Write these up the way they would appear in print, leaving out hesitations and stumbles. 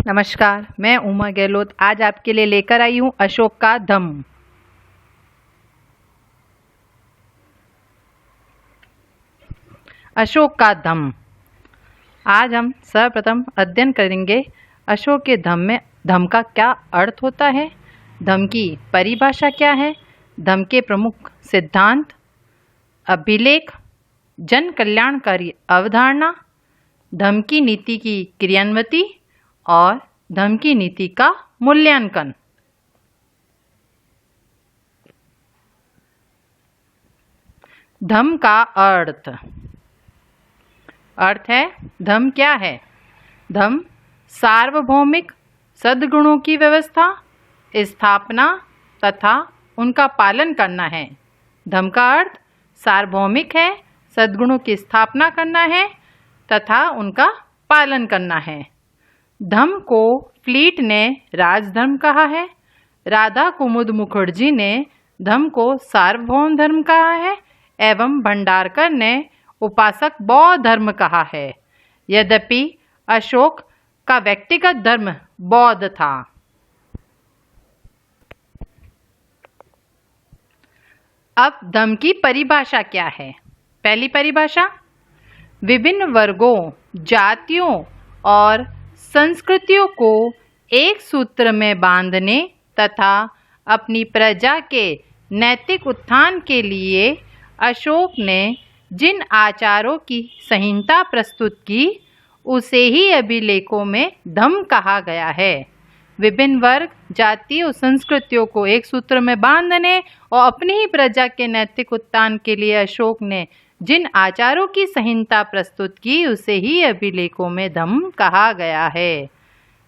नमस्कार, मैं उमा गहलोत आज आपके लिए लेकर आई हूँ अशोक का धम्म। अशोक का धम्म। आज हम सर्वप्रथम अध्ययन करेंगे अशोक के धम्म में धम्म का क्या अर्थ होता है, धम्म की परिभाषा क्या है, धम्म के प्रमुख सिद्धांत, अभिलेख, जन कल्याणकारी अवधारणा, धम्म की नीति की क्रियान्विति और धम्म की नीति का मूल्यांकन। धम्म का अर्थ है धम्म क्या है। धम्म सार्वभौमिक सद्गुणों की व्यवस्था, स्थापना तथा उनका पालन करना है। धम्म का अर्थ सार्वभौमिक है, सद्गुणों की स्थापना करना है तथा उनका पालन करना है। धम्म को फ्लीट ने राजधर्म कहा है। राधा कुमुद मुखर्जी ने धम्म को सार्वभौम धर्म कहा है एवं भंडारकर ने उपासक बौद्ध धर्म कहा है। यद्यपि अशोक का व्यक्तिगत धर्म बौद्ध था। अब धम्म की परिभाषा क्या है। पहली परिभाषा, विभिन्न वर्गों, जातियों और संस्कृतियों को एक सूत्र में बांधने तथा अपनी प्रजा के नैतिक उत्थान के लिए अशोक ने जिन आचारों की संहिता प्रस्तुत की उसे ही अभिलेखों में धम्म कहा गया है। विभिन्न वर्ग, जाति और संस्कृतियों को एक सूत्र में बांधने और अपनी ही प्रजा के नैतिक उत्थान के लिए अशोक ने जिन आचारों की संहिता प्रस्तुत की उसे ही अभिलेखों में धम्म कहा गया है।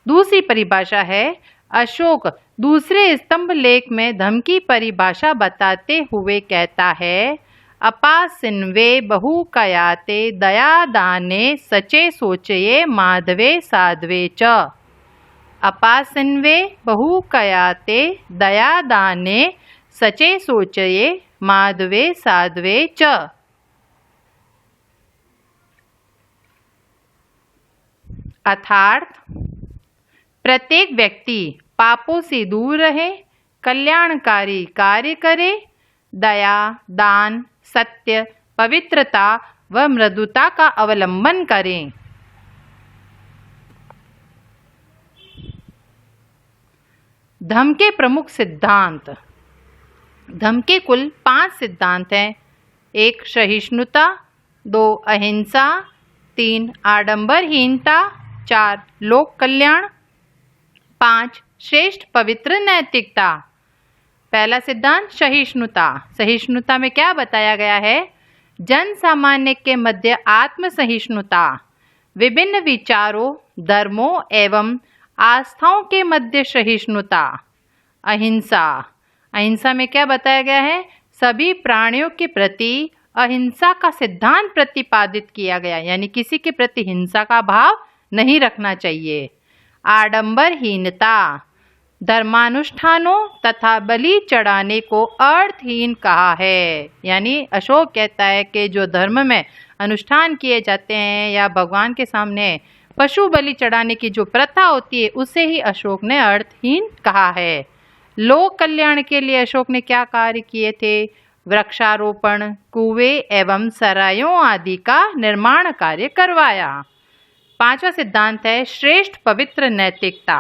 दूसरी परिभाषा है, अशोक दूसरे स्तंभ लेख में धम्म की परिभाषा बताते हुए कहता है, अपासिन्वे बहुकयाते दया दाने सचे सोचये माधवे साध्वे च। अपासिन्वे बहुकयाते दया दाने सचे सोचये माधवे साध्वे च। अर्थात प्रत्येक व्यक्ति पापों से दूर रहे, कल्याणकारी कार्य करे, दया, दान, सत्य, पवित्रता व मृदुता का अवलंबन करें। धम्म के प्रमुख सिद्धांत। धम्म के कुल 5 सिद्धांत हैं। 1 सहिष्णुता, 2 अहिंसा, 3 आडंबरहीनता, 4 लोक कल्याण, 5 श्रेष्ठ पवित्र नैतिकता। पहला सिद्धांत सहिष्णुता। सहिष्णुता में क्या बताया गया है, जन सामान्य के मध्य आत्म सहिष्णुता, विभिन्न विचारों, धर्मों एवं आस्थाओं के मध्य सहिष्णुता। अहिंसा। अहिंसा में क्या बताया गया है, सभी प्राणियों के प्रति अहिंसा का सिद्धांत प्रतिपादित किया गया, यानी किसी के प्रति हिंसा का भाव नहीं रखना चाहिए। आडंबरहीनता, धर्मानुष्ठानों तथा बलि चढ़ाने को अर्थहीन कहा है। यानी अशोक कहता है कि जो धर्म में अनुष्ठान किए जाते हैं या भगवान के सामने पशु बलि चढ़ाने की जो प्रथा होती है उसे ही अशोक ने अर्थहीन कहा है। लोक कल्याण के लिए अशोक ने क्या कार्य किए थे, वृक्षारोपण, कुएं एवं सरायों आदि का निर्माण कार्य करवाया। 5वां सिद्धांत है श्रेष्ठ पवित्र नैतिकता।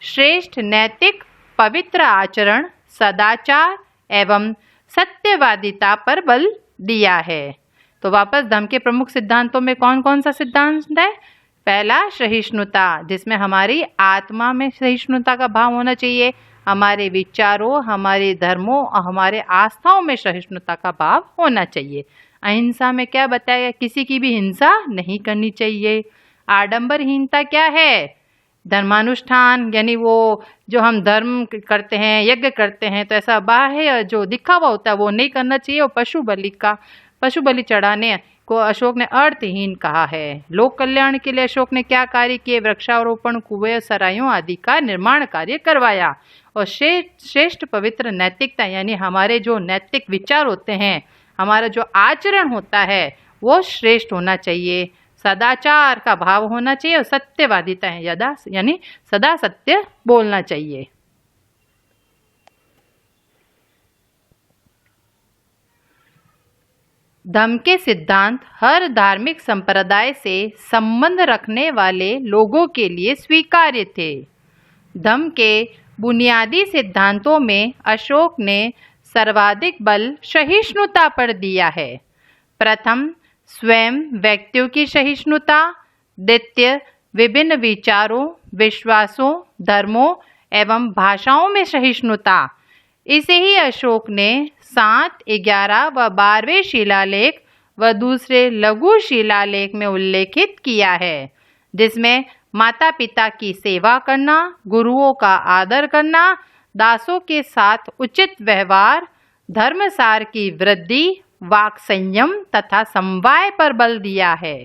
श्रेष्ठ नैतिक पवित्र आचरण, सदाचार एवं सत्यवादिता पर बल दिया है। तो वापस धम्म के प्रमुख सिद्धांतों में कौन कौन सा सिद्धांत है। पहला सहिष्णुता, जिसमें हमारी आत्मा में सहिष्णुता का भाव होना चाहिए, हमारे विचारों, हमारे धर्मों और हमारे आस्थाओं में सहिष्णुता का भाव होना चाहिए। अहिंसा में क्या बताया गया, किसी की भी हिंसा नहीं करनी चाहिए। आडंबरहीनता क्या है, धर्मानुष्ठान, यानी वो जो हम धर्म करते हैं, यज्ञ करते हैं, तो ऐसा बाह्य जो दिखावा होता है वो नहीं करना चाहिए। और पशु बलि चढ़ाने को अशोक ने अर्थहीन कहा है। लोक कल्याण के लिए अशोक ने क्या कार्य किए, वृक्षारोपण, कुएं, सरायों आदि का निर्माण कार्य करवाया। और श्रेष्ठ पवित्र नैतिकता, यानी हमारे जो नैतिक विचार होते हैं, हमारा जो आचरण होता है वो श्रेष्ठ होना चाहिए। सदाचार का भाव होना चाहिए और सत्यवादिता है, यानी सदा सत्य बोलना चाहिए। धम्म के सिद्धांत हर धार्मिक संप्रदाय से संबंध रखने वाले लोगों के लिए स्वीकार्य थे। धम्म के बुनियादी सिद्धांतों में अशोक ने सर्वाधिक बल सहिष्णुता पर दिया है। प्रथम, स्वयं व्यक्तियों की सहिष्णुता। द्वितीय, विभिन्न विचारों, विश्वासों, धर्मों एवं भाषाओं में सहिष्णुता। इसे ही अशोक ने 7, 11 व 12वें शिलालेख व दूसरे लघु शिलालेख में उल्लेखित किया है, जिसमें माता पिता की सेवा करना, गुरुओं का आदर करना, दासों के साथ उचित व्यवहार, धर्मसार की वृद्धि, वाक संयम तथा समवाय पर बल दिया है।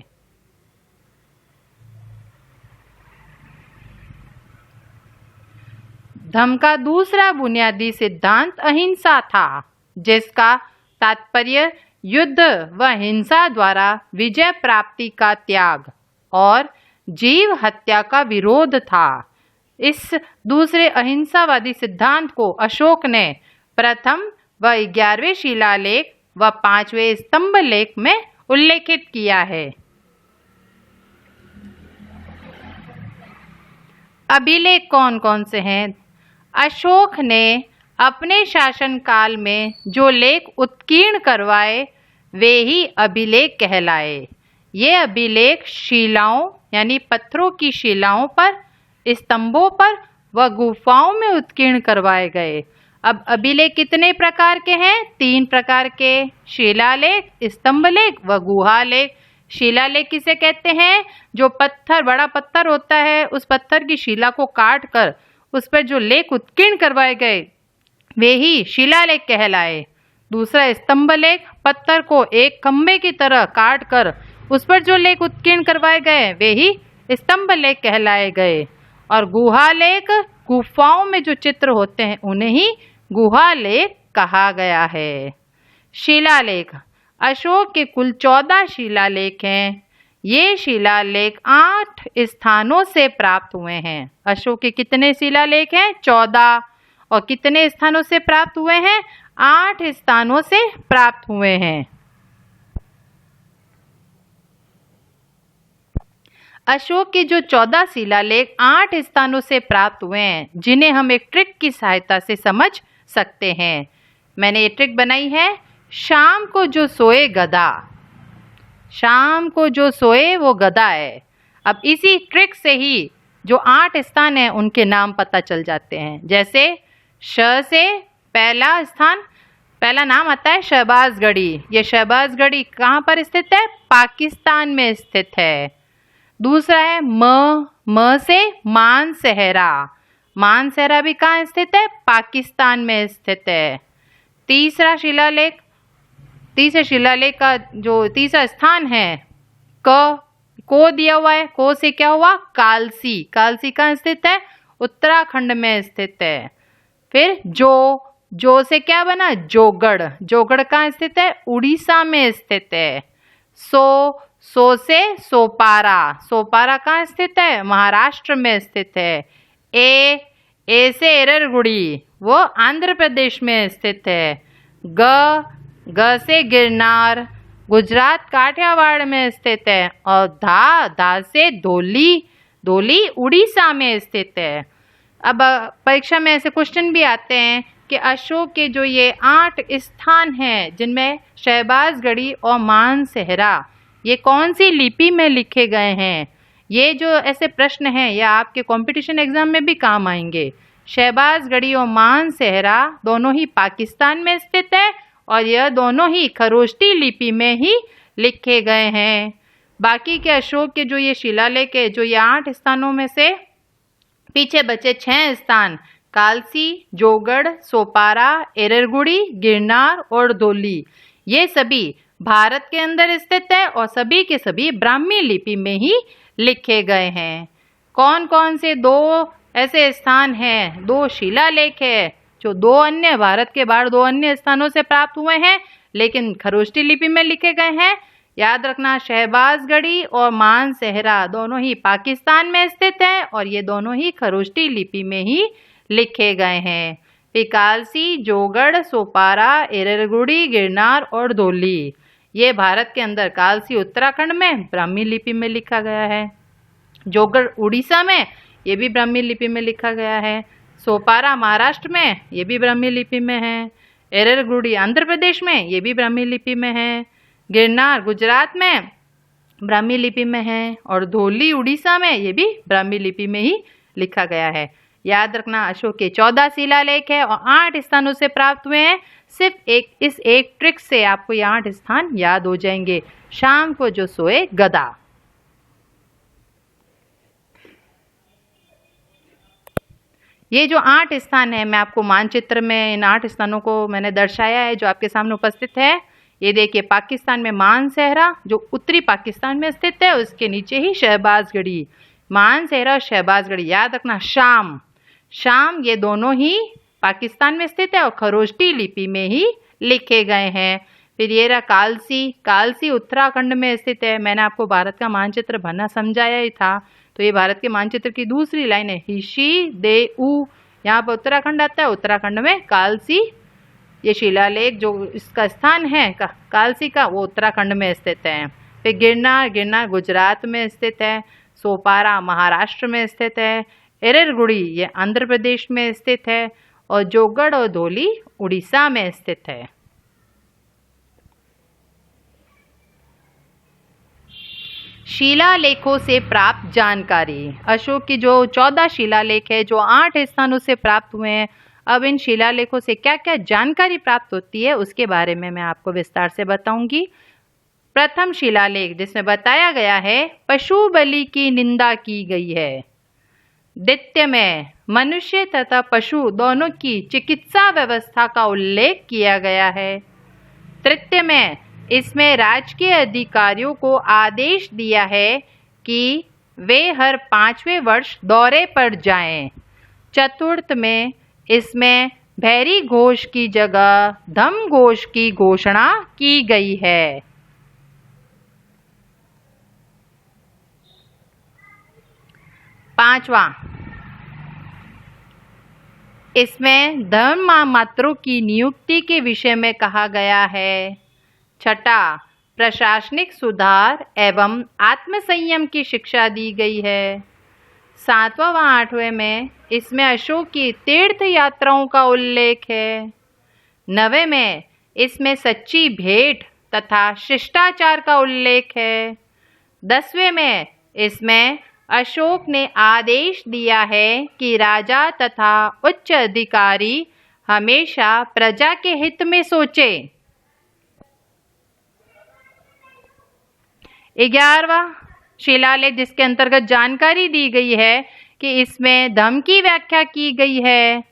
धम्म का दूसरा बुनियादी सिद्धांत अहिंसा था, जिसका तात्पर्य युद्ध व हिंसा द्वारा विजय प्राप्ति का त्याग और जीव हत्या का विरोध था। इस दूसरे अहिंसावादी सिद्धांत को अशोक ने प्रथम व 11वें शिलालेख व 5वें स्तंभ लेख में उल्लेखित किया है। अभिलेख कौन कौन से हैं? अशोक ने अपने शासनकाल में जो लेख उत्कीर्ण करवाए वे ही अभिलेख कहलाए। ये अभिलेख शिलाओं यानी पत्थरों की शिलाओं पर, स्तंभों पर व गुफाओं में उत्कीर्ण करवाए गए। अब अभिलेख कितने प्रकार के हैं? 3 प्रकार के, शिलालेख, स्तंभलेख व गुहालेख। शिलालेख किसे कहते हैं? जो पत्थर, बड़ा पत्थर होता है, उस पत्थर की शिला को काट कर उस पर जो लेख उत्कीर्ण करवाए गए वे ही शिलालेख कहलाए। दूसरा स्तंभलेख, पत्थर को एक खंभे की तरह काट कर उस पर जो लेख उत्कीर्ण करवाए गए वे ही स्तंभलेख कहलाए गए। और गुहालेख, गुफाओं में जो चित्र होते हैं उन्हें ही गुहालेख कहा गया है। शिलालेख, अशोक के कुल 14 शिलालेख हैं। ये शिलालेख 8 स्थानों से प्राप्त हुए हैं। अशोक के कितने शिलालेख हैं? 14। और कितने स्थानों से प्राप्त हुए हैं? 8 स्थानों से प्राप्त हुए हैं। अशोक के जो 14 शिलालेख 8 स्थानों से प्राप्त हुए हैं, जिन्हें हम एक ट्रिक की सहायता से समझ सकते हैं। मैंने ये ट्रिक बनाई है। शाम को जो सोए गधा, शाम को जो सोए वो गधा है। अब इसी ट्रिक से ही जो 8 स्थान हैं उनके नाम पता चल जाते हैं। जैसे श से पहला स्थान, पहला नाम आता है शहबाजगढ़ी। ये शहबाजगढ़ी कहाँ पर स्थित है? पाकिस्तान में स्थित है। दूसरा है म से मानसहरा। मानसहरा भी कहाँ स्थित है? पाकिस्तान में स्थित है। तीसरा शिलालेख, तीसरे शिलालेख का जो तीसरा स्थान है को दिया हुआ है। को से क्या हुआ? कालसी। कालसी कहाँ स्थित है? उत्तराखंड में स्थित है। फिर जो से क्या बना? जोगढ़। जोगढ़ कहाँ स्थित है? उड़ीसा में स्थित है। सो से सोपारा। सोपारा कहाँ स्थित है? महाराष्ट्र में स्थित है। ए से एररगुड़ी, वो आंध्र प्रदेश में स्थित है। ग से गिरनार, गुजरात काठियावाड़ में स्थित है। और धा से धोली उड़ीसा में स्थित है। अब परीक्षा में ऐसे क्वेश्चन भी आते हैं कि अशोक के जो ये 8 स्थान हैं, जिनमें शहबाजगढ़ी और मानसहरा, ये कौन सी लिपि में लिखे गए हैं? ये जो ऐसे प्रश्न हैं ये आपके कंपटीशन एग्जाम में भी काम आएंगे। शहबाजगढ़ी और मानसहरा दोनों ही पाकिस्तान में स्थित है और यह दोनों ही खरोष्टी लिपि में ही लिखे गए हैं। बाकी के अशोक के जो ये शिलालेख है, जो ये 8 स्थानों में से पीछे बचे 6 स्थान, कालसी, जोगढ़, सोपारा, एररगुड़ी, गिरनार और धौली, ये सभी भारत के अंदर स्थित है और सभी के सभी ब्राह्मी लिपि में ही लिखे गए हैं। कौन कौन से 2 ऐसे स्थान हैं, 2 शिलालेख है जो 2 अन्य, भारत के बाहर 2 अन्य स्थानों से प्राप्त हुए हैं लेकिन खरोष्टी लिपि में लिखे गए हैं? याद रखना, शहबाजगढ़ी और मानसेहरा दोनों ही पाकिस्तान में स्थित है और ये दोनों ही खरोष्टी लिपि में ही लिखे गए हैं। कालसी, जोगढ़, सोपारा, एररगुड़ी, गिरनार और धौली ये भारत के अंदर, कालसी उत्तराखंड में ब्राह्मी लिपि में लिखा गया है। जोगढ़ उड़ीसा में ये भी ब्राह्मी लिपि में लिखा गया है। सोपारा महाराष्ट्र में ये भी ब्राह्मी लिपि में है। एररगुड़ी आंध्र प्रदेश में ये भी ब्राह्मी लिपि में है। गिरनार गुजरात में ब्राह्मी लिपि में है और धौली उड़ीसा में ये भी ब्राह्मी लिपि में ही लिखा गया है। याद रखना, अशोक के 14 शिलालेख है और 8 स्थानों से प्राप्त हुए हैं। सिर्फ इस एक ट्रिक से आपको ये 8 स्थान याद हो जाएंगे। शाम को जो सोए गधा। ये जो 8 स्थान है, मैं आपको मानचित्र में इन 8 स्थानों को मैंने दर्शाया है जो आपके सामने उपस्थित है। ये देखिए, पाकिस्तान में मानसेहरा जो उत्तरी पाकिस्तान में स्थित है, उसके नीचे ही शहबाजगढ़ी। मानसेहरा और शहबाजगढ़ी, याद रखना। शाम ये दोनों ही पाकिस्तान में स्थित है और खरोष्टी लिपि में ही लिखे गए हैं। फिर ये रहा कालसी उत्तराखंड में स्थित है। मैंने आपको भारत का मानचित्र भरना समझाया ही था, तो ये भारत के मानचित्र की दूसरी लाइन है। हिशी दे ऊ, यहाँ पर उत्तराखंड आता है। उत्तराखंड में कालसी ये शिलालेख जो इसका स्थान है कालसी का, वो उत्तराखंड में स्थित है। फिर गिरनार गुजरात में स्थित है। सोपारा महाराष्ट्र में स्थित है। एररगुड़ी ये आंध्र प्रदेश में स्थित है और जोगढ़ और धौली उड़ीसा में स्थित है। शिलालेखों से प्राप्त जानकारी। अशोक की जो 14 शिलालेख है जो 8 स्थानों से प्राप्त हुए हैं, अब इन शिलालेखों से क्या क्या जानकारी प्राप्त होती है उसके बारे में मैं आपको विस्तार से बताऊंगी। प्रथम शिलालेख जिसमें बताया गया है पशु बलि की निंदा की गई है। द्वितीय में मनुष्य तथा पशु दोनों की चिकित्सा व्यवस्था का उल्लेख किया गया है। तृतीय में इसमें राजकीय अधिकारियों को आदेश दिया है कि वे हर 5वें वर्ष दौरे पर जाएं। चतुर्थ में इसमें भैरी घोष की जगह धम घोष की घोषणा की गई है। पांचवा, इसमें धर्म मात्रों की नियुक्ति के विषय में कहा गया है। छठा, प्रशासनिक सुधार एवं आत्मसंयम की शिक्षा दी गई है। 7वां व 8वें में इसमें अशोक की तीर्थ यात्राओं का उल्लेख है। 9वें में इसमें सच्ची भेंट तथा शिष्टाचार का उल्लेख है। 10वें में इसमें अशोक ने आदेश दिया है कि राजा तथा उच्च अधिकारी हमेशा प्रजा के हित में सोचे। 11वां शिलालेख जिसके अंतर्गत जानकारी दी गई है कि इसमें धम्म की व्याख्या की गई है।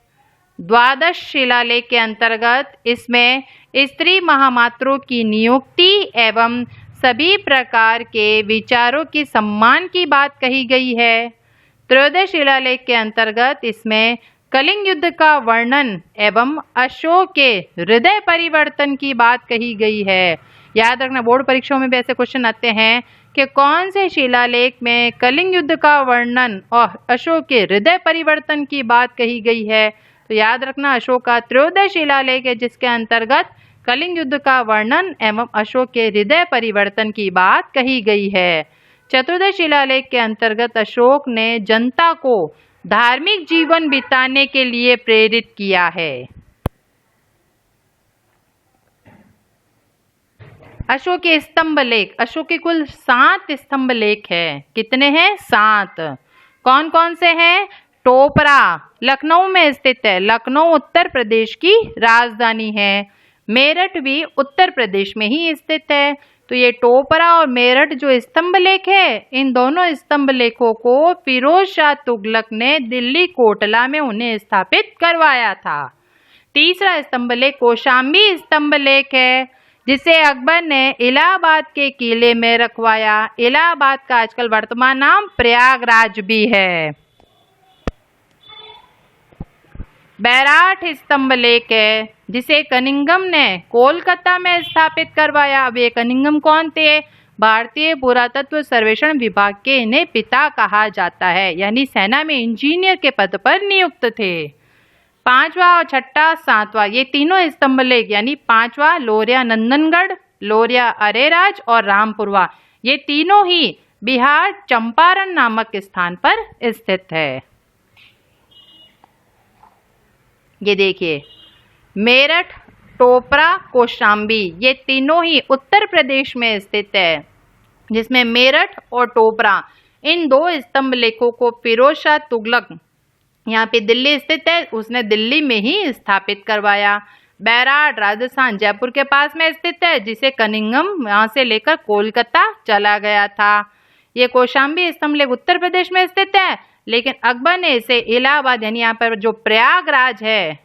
12 शिलालेख के अंतर्गत इसमें स्त्री महामात्रों की नियुक्ति एवं सभी प्रकार के विचारों की सम्मान की बात कही गई है। 13 शिलालेख के अंतर्गत इसमें कलिंग युद्ध का वर्णन एवं अशोक के हृदय परिवर्तन की बात कही गई है। याद रखना, बोर्ड परीक्षाओं में भी ऐसे क्वेश्चन आते हैं कि कौन से शिलालेख में कलिंग युद्ध का वर्णन और अशोक के हृदय परिवर्तन की बात कही गई है। तो याद रखना, अशोक का 13 शिलालेख है जिसके अंतर्गत कलिंग युद्ध का वर्णन एवं अशोक के हृदय परिवर्तन की बात कही गई है। 14 शिलालेख के अंतर्गत अशोक ने जनता को धार्मिक जीवन बिताने के लिए प्रेरित किया है। अशोक के स्तंभ लेख, अशोक के कुल 7 स्तंभ लेख है। कितने हैं? 7। कौन कौन से हैं? टोपरा लखनऊ में स्थित है। लखनऊ उत्तर प्रदेश की राजधानी है। मेरठ भी उत्तर प्रदेश में ही स्थित है। तो ये टोपरा और मेरठ जो स्तंभ लेख है, इन दोनों स्तंभ लेखों को फिरोज शाह तुगलक ने दिल्ली कोटला में उन्हें स्थापित करवाया था। तीसरा स्तंभ लेख कौशाम्बी स्तंभ लेख है जिसे अकबर ने इलाहाबाद के किले में रखवाया। इलाहाबाद का आजकल वर्तमान नाम प्रयागराज भी है। बैराठ स्तंभ लेख है जिसे कनिंघम ने कोलकाता में स्थापित करवाया। अब ये कनिंघम कौन थे? भारतीय पुरातत्व सर्वेक्षण विभाग के इन्हें पिता कहा जाता है, यानी सेना में इंजीनियर के पद पर नियुक्त थे। पांचवा और छठा सातवां ये तीनों स्तंभ लेख यानी पांचवा लोरिया नंदनगढ़, लोरिया अरेराज और रामपुरवा, ये तीनों ही बिहार चंपारण नामक स्थान पर स्थित है। ये देखिए, मेरठ, टोपरा, कौशाम्बी ये तीनों ही उत्तर प्रदेश में स्थित है, जिसमें मेरठ और टोपरा इन दो स्तंभ लेखों को फिरोज शाह तुगलक यहाँ पे दिल्ली स्थित है, उसने दिल्ली में ही स्थापित करवाया। बैराट राजस्थान जयपुर के पास में स्थित है, जिसे कनिंघम यहाँ से लेकर कोलकाता चला गया था। ये कौशाम्बी स्तंभ लेख उत्तर प्रदेश में स्थित है, लेकिन अकबर ने इसे इलाहाबाद यानी यहाँ पर जो प्रयागराज है,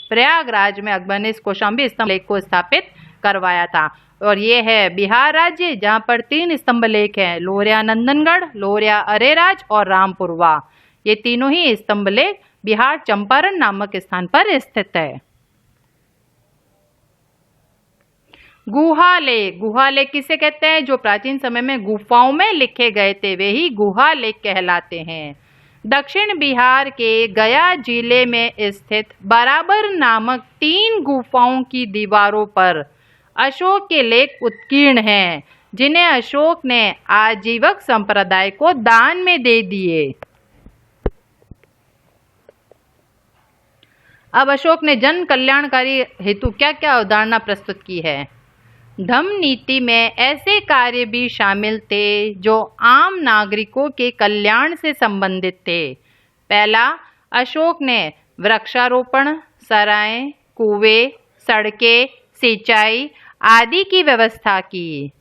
प्रयागराज में अकबर ने इस कौशाम्बी स्तंभ लेख को स्थापित करवाया था। और ये है बिहार राज्य, जहाँ पर 3 स्तंभ लेख हैं, लोरिया नंदनगढ़, लोरिया अरेराज और रामपुरवा। ये तीनों ही स्तंभ लेख बिहार चंपारण नामक स्थान पर स्थित है। गुहा लेख, गुहा लेख किसे कहते हैं? जो प्राचीन समय में गुफाओं में लिखे गए थे, वे ही गुहा लेख कहलाते हैं। दक्षिण बिहार के गया जिले में स्थित बराबर नामक 3 गुफाओं की दीवारों पर अशोक के लेख उत्कीर्ण हैं, जिन्हें अशोक ने आजीवक संप्रदाय को दान में दे दिए। अब अशोक ने जन कल्याणकारी हेतु क्या क्या अवधारणा प्रस्तुत की है? धम्म नीति में ऐसे कार्य भी शामिल थे जो आम नागरिकों के कल्याण से संबंधित थे। पहला, अशोक ने वृक्षारोपण, सराय, कुएं, सड़कें, सिंचाई आदि की व्यवस्था की।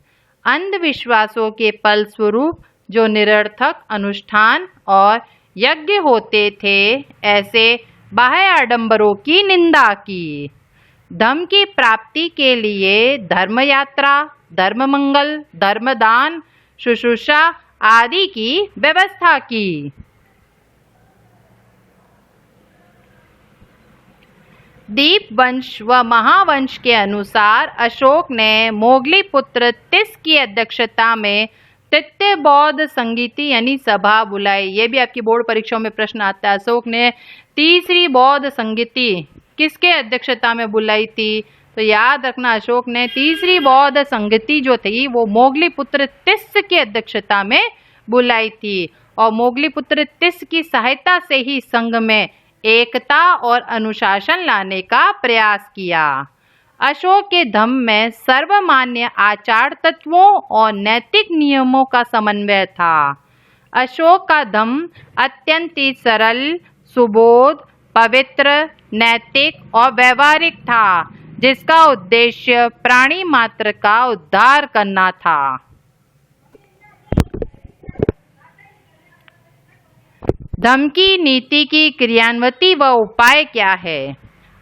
अंधविश्वासों के फलस्वरूप जो निरर्थक अनुष्ठान और यज्ञ होते थे, ऐसे बाह्य आडंबरों की निंदा की। धर्म की प्राप्ति के लिए धर्म यात्रा, धर्म मंगल, धर्मदान, शुश्रूषा आदि की व्यवस्था की। दीप वंश व महावंश के अनुसार अशोक ने मोगली पुत्र तिस की अध्यक्षता में तृतीय बौद्ध संगीति यानी सभा बुलाई। ये भी आपकी बोर्ड परीक्षाओं में प्रश्न आता है। अशोक ने तीसरी बौद्ध संगीति किसके अध्यक्षता में बुलाई थी? तो याद रखना, अशोक ने तीसरी बौद्ध संगीति जो थी वो मोगली पुत्र तिस की अध्यक्षता में बुलाई थी, और मोगली पुत्र तिस की सहायता से ही संघ में एकता और अनुशासन लाने का प्रयास किया। अशोक के धम्म में सर्वमान्य आचार तत्वों और नैतिक नियमों का समन्वय था। अशोक का धम्म अत्यंत ही सरल, सुबोध, पवित्र, नैतिक और व्यवहारिक था, जिसका उद्देश्य प्राणी मात्र का उद्धार करना था। धम्म की नीति की क्रियान्विति व उपाय क्या है?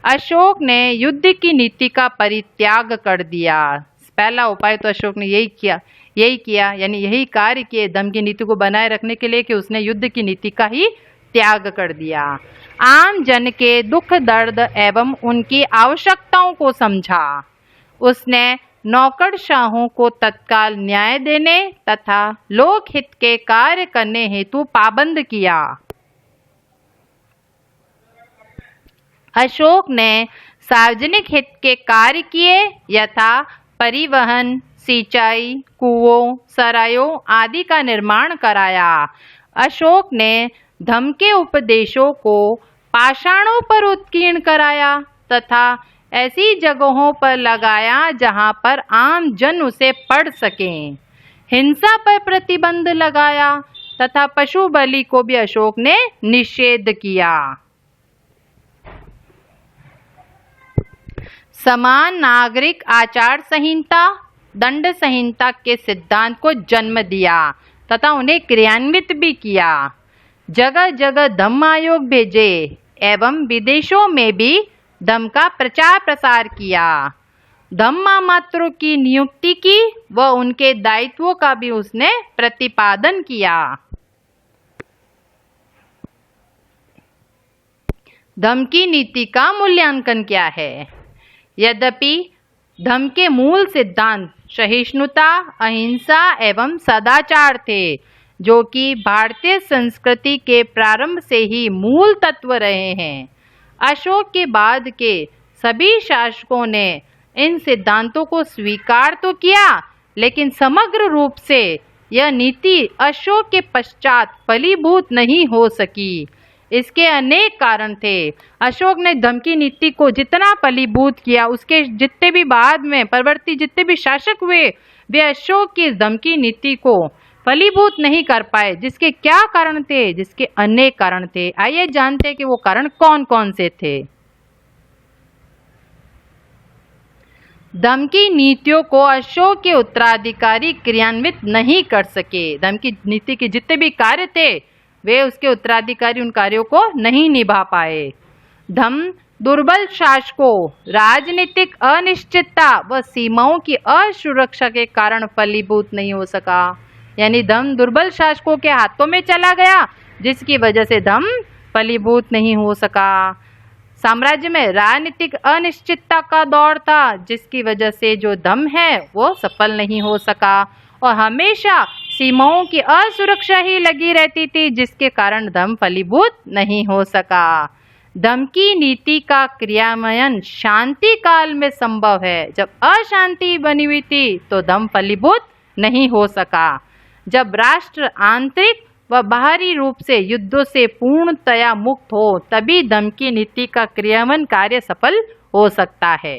अशोक ने युद्ध की नीति का परित्याग कर दिया। पहला उपाय तो अशोक ने यही किया यानी यही कार्य किए धम्म की नीति को बनाए रखने के लिए कि उसने युद्ध की नीति का ही त्याग कर दिया। आम जन के दुख दर्द एवं उनकी आवश्यकताओं को समझा। उसने नौकरशाहों को तत्काल न्याय देने तथा लोकहित के कार्य करने हेतु पाबंद किया। अशोक ने सार्वजनिक हित के कार्य किए, यथा परिवहन, सिंचाई, कुओं, सरायों आदि का निर्माण कराया। अशोक ने धम्म के उपदेशों को पाषाणों पर उत्कीर्ण कराया तथा ऐसी जगहों पर लगाया जहां पर आम जन उसे पढ़ सकें। हिंसा पर प्रतिबंध लगाया तथा पशु बलि को भी अशोक ने निषेध किया। समान नागरिक आचार संहिता, दंड संहिता के सिद्धांत को जन्म दिया तथा उन्हें क्रियान्वित भी किया। जगह जगह धम्म आयोग भेजे एवं विदेशों में भी धम्म का प्रचार प्रसार किया। धम्म मात्रों की नियुक्ति की व उनके दायित्वों का भी उसने प्रतिपादन किया। धम्म की नीति का मूल्यांकन क्या है? यद्यपि धम्म के मूल सिद्धांत सहिष्णुता, अहिंसा एवं सदाचार थे, जो कि भारतीय संस्कृति के प्रारंभ से ही मूल तत्व रहे हैं। अशोक के बाद के सभी शासकों ने इन सिद्धांतों को स्वीकार तो किया, लेकिन समग्र रूप से यह नीति अशोक के पश्चात फलीभूत नहीं हो सकी। इसके अनेक कारण थे। अशोक ने धम्म की नीति को जितना फलीभूत किया, उसके जितने भी बाद में परवर्ती जितने भी शासक हुए, वे अशोक की धम्म की नीति को फलीभूत नहीं कर पाए। जिसके क्या कारण थे? जिसके अनेक कारण थे। आइए जानते हैं कि वो कारण कौन कौन से थे। धम्म की नीतियों को अशोक के उत्तराधिकारी क्रियान्वित नहीं कर सके। धम्म की नीति के जितने भी कार्य थे, वे उसके उत्तराधिकारी उन कार्यों को नहीं निभा पाए। धम्म दुर्बल शासकों, राजनीतिक अनिश्चितता व सीमाओं की असुरक्षा के कारण फलीभूत नहीं हो सका। यानी धम्म दुर्बल शासकों के हाथों में चला गया, जिसकी वजह से धम्म फलीभूत नहीं हो सका। साम्राज्य में राजनीतिक अनिश्चितता का दौर था, जिसकी वजह से जो धम्म है वो सफल नहीं हो सका, और हमेशा सीमाओं की असुरक्षा ही लगी रहती थी, जिसके कारण धम्म फलीभूत नहीं हो सका। धम्म की नीति का क्रियान्वयन शांति काल में संभव है। जब अशांति बनी हुई थी तो धम्म फलीभूत नहीं हो सका। जब राष्ट्र आंतरिक व बाहरी रूप से युद्धों से पूर्णतया मुक्त हो, तभी धम्म की नीति का क्रियान्वयन कार्य सफल हो सकता है।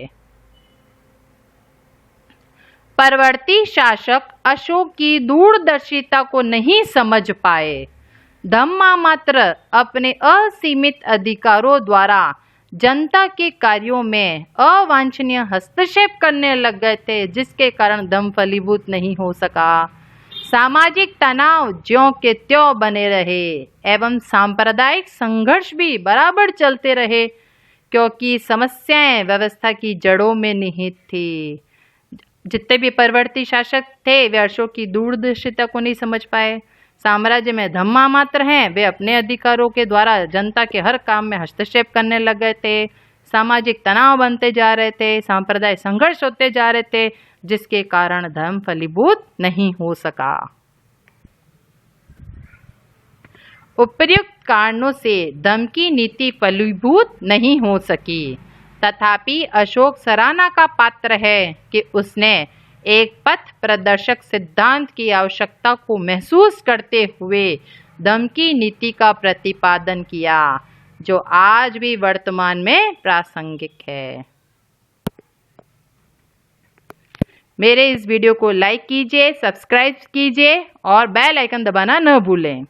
परवर्ती शासक अशोक की दूरदर्शिता को नहीं समझ पाए। धम्म मात्र अपने असीमित अधिकारों द्वारा जनता के कार्यों में अवांछनीय हस्तक्षेप करने लग गए थे, जिसके कारण धम्म फलीभूत नहीं हो सका। सामाजिक तनाव ज्यों के त्यों बने रहे एवं सांप्रदायिक संघर्ष भी बराबर चलते रहे, क्योंकि समस्याएं व्यवस्था की जड़ों में निहित थी। जितने भी परवर्ती शासक थे, वे अशोक की दूरदर्शिता को नहीं समझ पाए। साम्राज्य में धम्म मात्र हैं, वे अपने अधिकारों के द्वारा जनता के हर काम में हस्तक्षेप करने लग गए थे। सामाजिक तनाव बनते जा रहे थे, सांप्रदायिक संघर्ष होते जा रहे थे, जिसके कारण धम्म फलीभूत नहीं हो सका। उपर्युक्त कारणों से धम्म की नीति फलीभूत नहीं हो सकी। तथापि अशोक सराहना का पात्र है कि उसने एक पथ प्रदर्शक सिद्धांत की आवश्यकता को महसूस करते हुए धम्म की नीति का प्रतिपादन किया, जो आज भी वर्तमान में प्रासंगिक है। मेरे इस वीडियो को लाइक कीजिए, सब्सक्राइब कीजिए और बेल आइकन दबाना न भूलें।